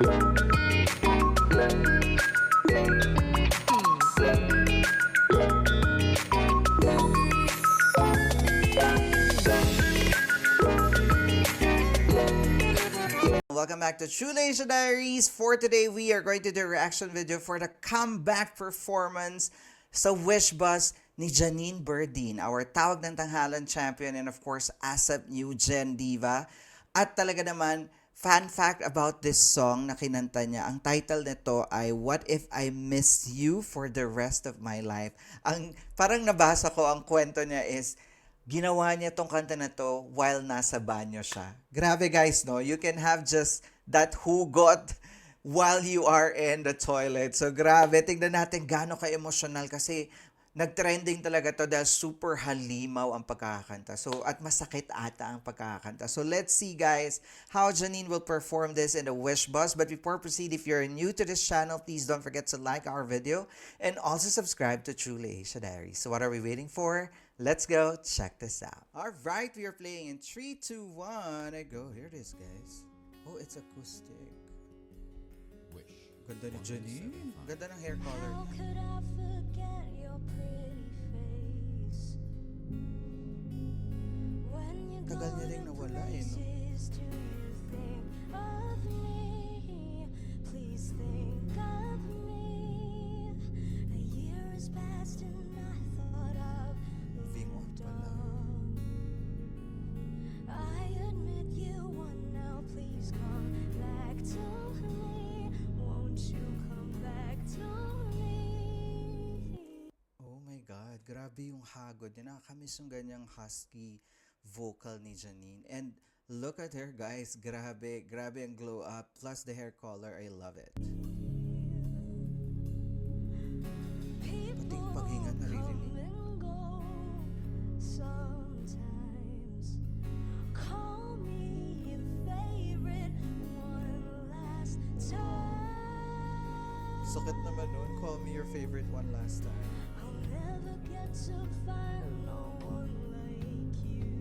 Welcome back to True Asia Diaries. For today, we are going to do a reaction video for the comeback performance sa Wish Bus ni Janine Berdeen, our Tawag ng Tanghalan champion and of course, ASAP New Gen Diva. At talaga naman, fun fact about this song na kinanta niya, ang title nito ay What If I Miss You for the Rest of My Life. Ang parang nabasa ko, ang kwento niya is, ginawa niya tong kanta na to while nasa banyo siya. Grabe guys, no? You can have just that hugot while you are in the toilet. So grabe, tingnan natin gaano ka-emotional kasi nag-trending talaga to dahil super halimaw ang pagkakanta. So, at masakit ata ang pagkakanta. So, let's see guys how Janine will perform this in the Wish Bus. But before proceed, if you're new to this channel, please don't forget to like our video and also subscribe to Truly Asia Diaries. So, what are we waiting for? Let's go check this out. Alright, we are playing in 3, 2, 1. I go. Here it is, guys. Oh, it's acoustic. Wish. Ganda ni Janine. Ganda ng hair color How niya. could I forget your pretty face? When you Tagal go niya rin to nawala eh, no? places, do you think of me? Please think of me. A year has passed and I thought I've Moving on moved pala. on. I admit you won now, please come back to me. Won't you come back to me? Oh my God, grabe yung hagod niya. Nakakamiss yung ganyang husky vocal ni Janine. And look at her guys, grabe, grabe ang glow up. Plus the hair color, I love it. Pati yung paghinga naririnig. Sometimes call me your favorite one last time. Sakit naman nun, call me your favorite one last time. I'll never get to find no one like you.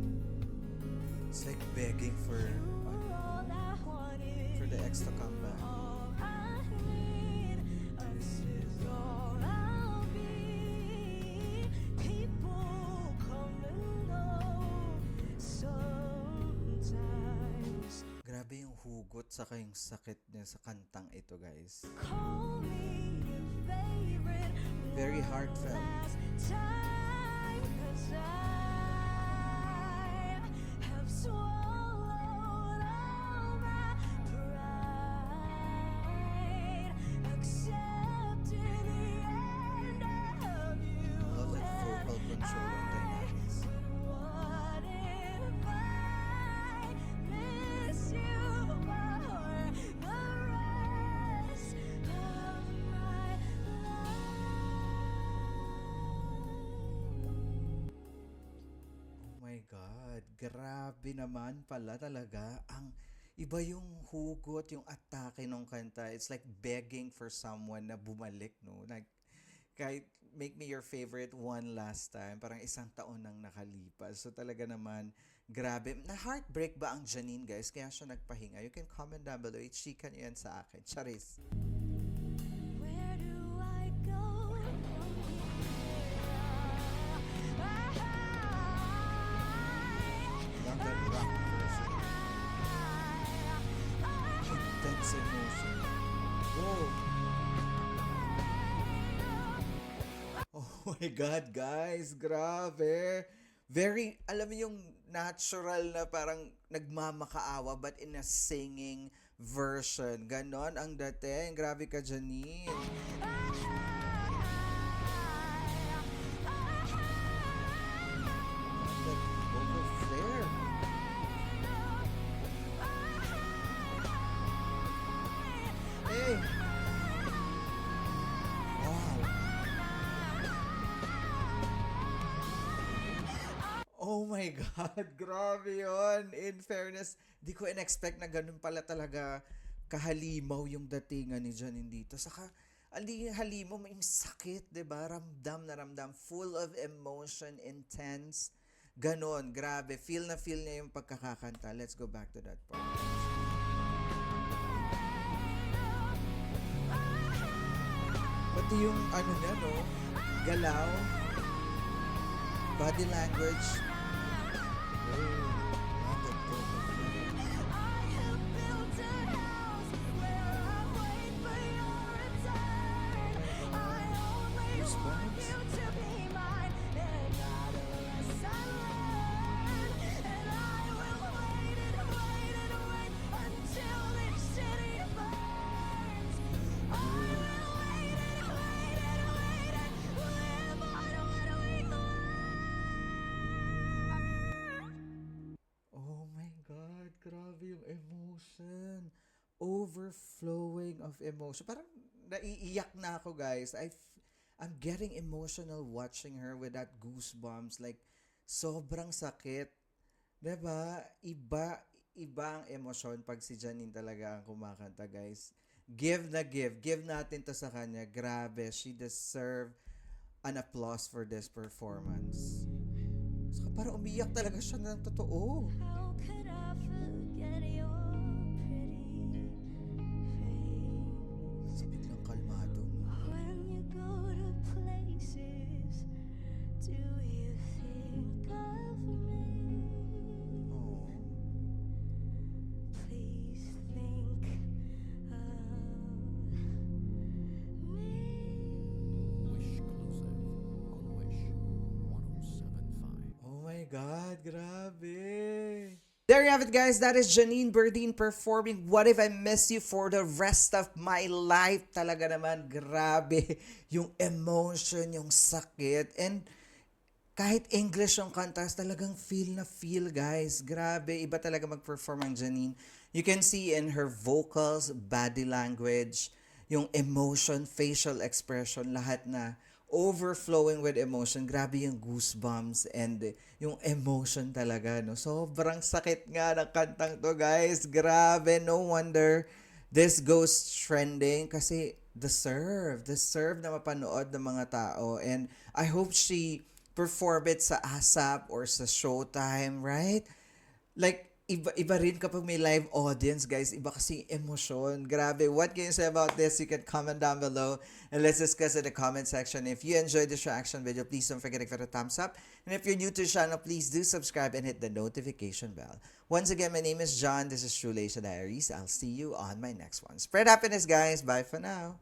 It's like begging for All I wanted, the ex to come back. all I need, us is all I'll be. People come and go sometimes. Grabe yung hugot saka yung sakit niya sa kantang ito guys. Call me your favorite Very one heartfelt. last time, 'cause I have swallowed all my pride, accepted the end of you. Love that vocal control and dynamics. What if I miss you for the rest of my life? Oh my God, grabe naman pala talaga. Ang iba yung hugot, yung atake ng kanta. It's like begging for someone na bumalik, no? Like, kahit make me your favorite one last time, parang isang taon nang nakalipas. So talaga naman, grabe. Na-heartbreak ba ang Janine, guys? Kaya siya nagpahinga. You can comment down below. I-chika niyo yan sa akin. Charis. Where do I go from Love that rock version. Intense emotion. Whoa! Oh my God, guys. Grabe. Very, alam mo yung natural na parang nagmamakaawa but in a singing version. Ganon ang dating. Grabe ka, Janine. That vocal flair. Hey! Wow! Oh my God, grabe yun. In fairness, di ko in-expect na ganun pala talaga kahalimaw yung datingan ni Janine dito. Saka, hindi halimaw, may sakit, di ba? Ramdam na ramdam, full of emotion, intense. Ganon, grabe. Feel na feel niya yung pagkakakanta. Let's go back to that part. Pati yung ano niya, no? Galaw. Body language. Oh, wonderful. I have built a house where I wait for your return. I only want you to be mine, and not the rest I learn. And I will wait and wait and wait until this city burns. I will wait and wait and wait and live on what we learn. Oh my God, grabe yung emotion. Overflowing of emotion. Parang naiiyak na ako, guys. I'm getting emotional watching her with that goosebumps. Like, sobrang sakit. 'Di ba? Iba ang emosyon pag si Janine talaga ang kumakanta, guys. Give na give. Give natin to sa kanya. Grabe. She deserve an applause for this performance. Saka parang umiyak talaga siya ng totoo. How could I forget your pretty face? Sa biglang kalmado. When you go to places, do you think of me? Oh. Please think of me. Wish Exclusive on Wish 107.5. Oh my God, grabe. There you have it, guys. That is Janine Berdeen performing What If I Miss You for the rest of my life. Talaga naman, grabe. Yung emotion, yung sakit. And kahit English yung kanta, talagang feel na feel, guys. Grabe, iba talaga mag-perform ang Janine. You can see in her vocals, body language, yung emotion, facial expression, lahat na overflowing with emotion. Grabe yung goosebumps and yung emotion talaga, no? Sobrang sakit nga ng kantang to, guys. Grabe, no wonder this goes trending kasi deserve na mapanood ng mga tao. And I hope she perform it sa ASAP or sa Showtime, right? Like, iba rin kapag may live audience, guys. Iba kasi emosyon. Grabe. What can you say about this? You can comment down below and let's discuss in the comment section. If you enjoyed this reaction video, please don't forget to give it a thumbs up. And if you're new to the channel, please do subscribe and hit the notification bell. Once again, my name is John. This is True Leisha Diaries. I'll see you on my next one. Spread happiness, guys. Bye for now.